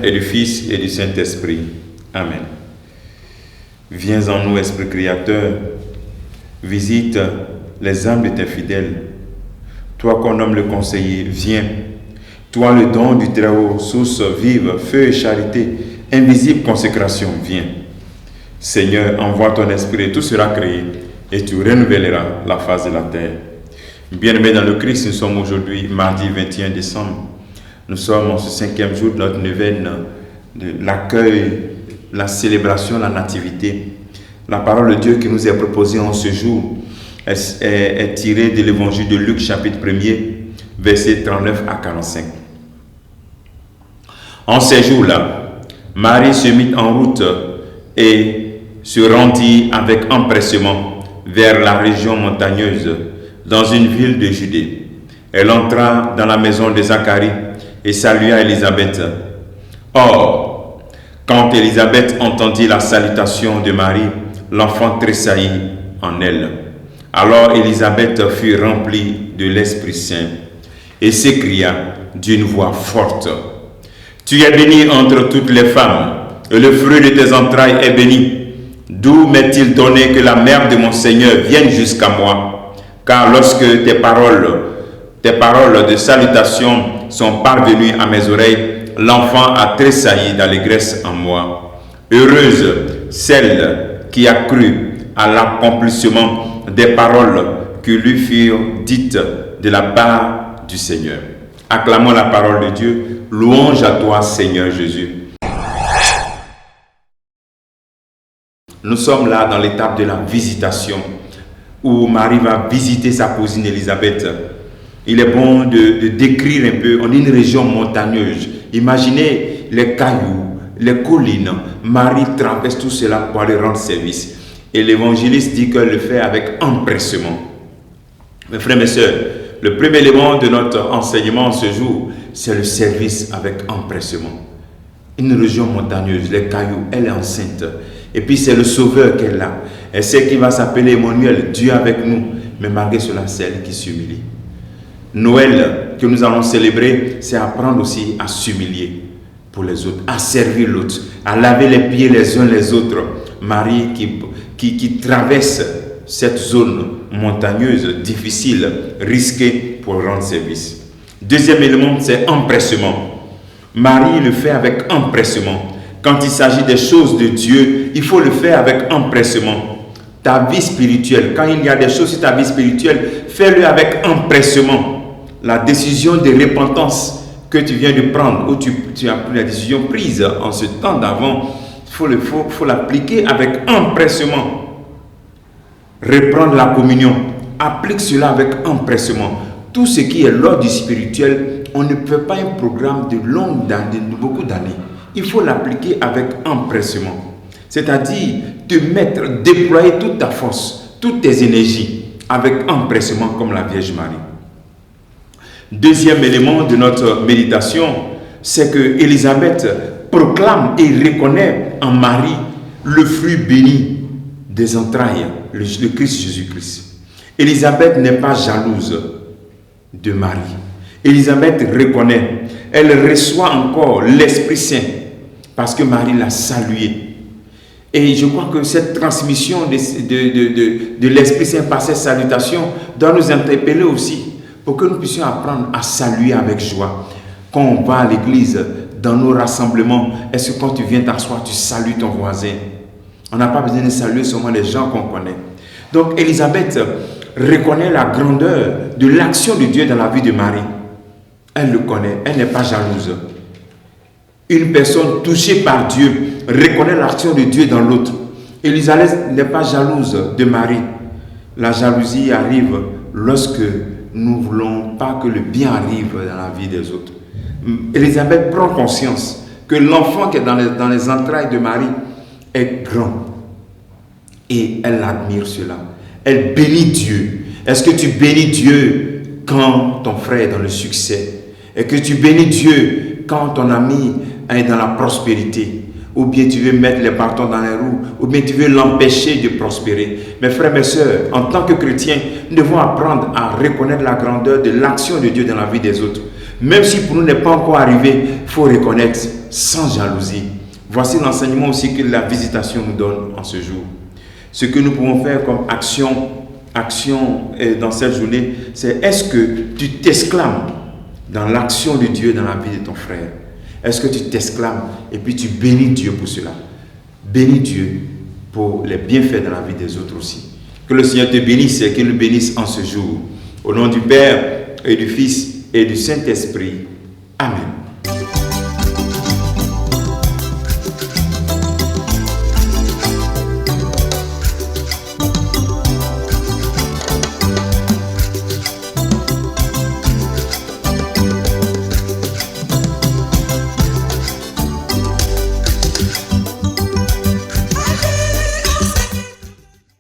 et du Fils et du Saint-Esprit. Amen. Viens en nous, Esprit Créateur, visite les âmes de tes fidèles. Toi qu'on nomme le conseiller, viens. Toi le don du Très-Haut, source vive, feu et charité, invisible consécration, viens. Seigneur, envoie ton esprit et tout sera créé et tu renouvelleras la face de la terre. Bien-aimés dans le Christ, nous sommes aujourd'hui mardi 21 décembre. Nous sommes en ce 5e jour de notre neuvaine de l'accueil, la célébration, la nativité. La parole de Dieu qui nous est proposée en ce jour est tirée de l'évangile de Luc chapitre 1er, versets 39 à 45. En ces jours-là, Marie se mit en route et se rendit avec empressement vers la région montagneuse, dans une ville de Judée. Elle entra dans la maison de Zacharie et salua Élisabeth. Or, quand Élisabeth entendit la salutation de Marie, l'enfant tressaillit en elle. Alors Élisabeth fut remplie de l'Esprit Saint et s'écria d'une voix forte: « Tu es bénie entre toutes les femmes, et le fruit de tes entrailles est béni. D'où m'est-il donné que la mère de mon Seigneur vienne jusqu'à moi? Car lorsque tes paroles de salutation sont parvenues à mes oreilles, l'enfant a tressailli d'allégresse en moi. Heureuse celle qui a cru à l'accomplissement des paroles qui lui furent dites de la part du Seigneur. » Acclamons la parole de Dieu. Louange à toi, Seigneur Jésus. Nous sommes là dans l'étape de la visitation, où Marie va visiter sa cousine Élisabeth. Il est bon de décrire un peu. On est une région montagneuse. Imaginez les cailloux, les collines. Marie traverse tout cela pour aller rendre service. Et l'évangéliste dit qu'elle le fait avec empressement. Mes frères et mes sœurs, le premier élément de notre enseignement ce jour, c'est le service avec empressement. Une région montagneuse, les cailloux, elle est enceinte. Et puis c'est le Sauveur qu'elle a. Elle sait qu'il va s'appeler Emmanuel, Dieu avec nous. Mais malgré cela, c'est elle qui s'humilie. Noël que nous allons célébrer, c'est apprendre aussi à s'humilier pour les autres, à servir l'autre, à laver les pieds les uns les autres. Marie qui traverse cette zone montagneuse, difficile, risquée pour rendre service. Deuxième élément, c'est empressement. Marie le fait avec empressement. Quand il s'agit des choses de Dieu, il faut le faire avec empressement. Ta vie spirituelle, quand il y a des choses sur ta vie spirituelle, fais-le avec empressement. La décision de repentance que tu viens de prendre, ou tu as pris la décision prise en ce temps d'avant, il faut l'appliquer avec empressement. Reprendre la communion, applique cela avec empressement. Tout ce qui est l'ordre du spirituel, on ne fait pas un programme de beaucoup d'années. Il faut l'appliquer avec empressement. C'est-à-dire te déployer toute ta force, toutes tes énergies avec empressement comme la Vierge Marie. Deuxième élément de notre méditation, c'est que Élisabeth proclame et reconnaît en Marie le fruit béni des entrailles, le Christ Jésus-Christ. Élisabeth n'est pas jalouse de Marie. Élisabeth reconnaît, elle reçoit encore l'Esprit Saint parce que Marie l'a salué. Et je crois que cette transmission de l'Esprit Saint par cette salutation doit nous interpeller aussi pour que nous puissions apprendre à saluer avec joie. Quand on va à l'église, dans nos rassemblements, est-ce que quand tu viens t'asseoir, tu salues ton voisin? On n'a pas besoin de saluer seulement les gens qu'on connaît. Donc Élisabeth reconnaît la grandeur de l'action de Dieu dans la vie de Marie. Elle le connaît, elle n'est pas jalouse. Une personne touchée par Dieu reconnaît l'action de Dieu dans l'autre. Élisabeth n'est pas jalouse de Marie. La jalousie arrive lorsque nous ne voulons pas que le bien arrive dans la vie des autres. Élisabeth prend conscience que l'enfant qui est dans les entrailles de Marie est grand. Et elle admire cela. Elle bénit Dieu. Est-ce que tu bénis Dieu quand ton frère est dans le succès? Est-ce que tu bénis Dieu quand ton ami est dans la prospérité? Ou bien tu veux mettre les bâtons dans les roues, ou bien tu veux l'empêcher de prospérer. Mes frères, mes sœurs, en tant que chrétiens, nous devons apprendre à reconnaître la grandeur de l'action de Dieu dans la vie des autres. Même si pour nous n'est pas encore arrivé, il faut reconnaître sans jalousie. Voici l'enseignement aussi que la visitation nous donne en ce jour. Ce que nous pouvons faire comme action dans cette journée, c'est est-ce que tu t'exclames dans l'action de Dieu dans la vie de ton frère? Est-ce que tu t'exclames et puis tu bénis Dieu pour cela? Bénis Dieu pour les bienfaits dans la vie des autres aussi. Que le Seigneur te bénisse et qu'il nous bénisse en ce jour. Au nom du Père et du Fils et du Saint-Esprit. Amen.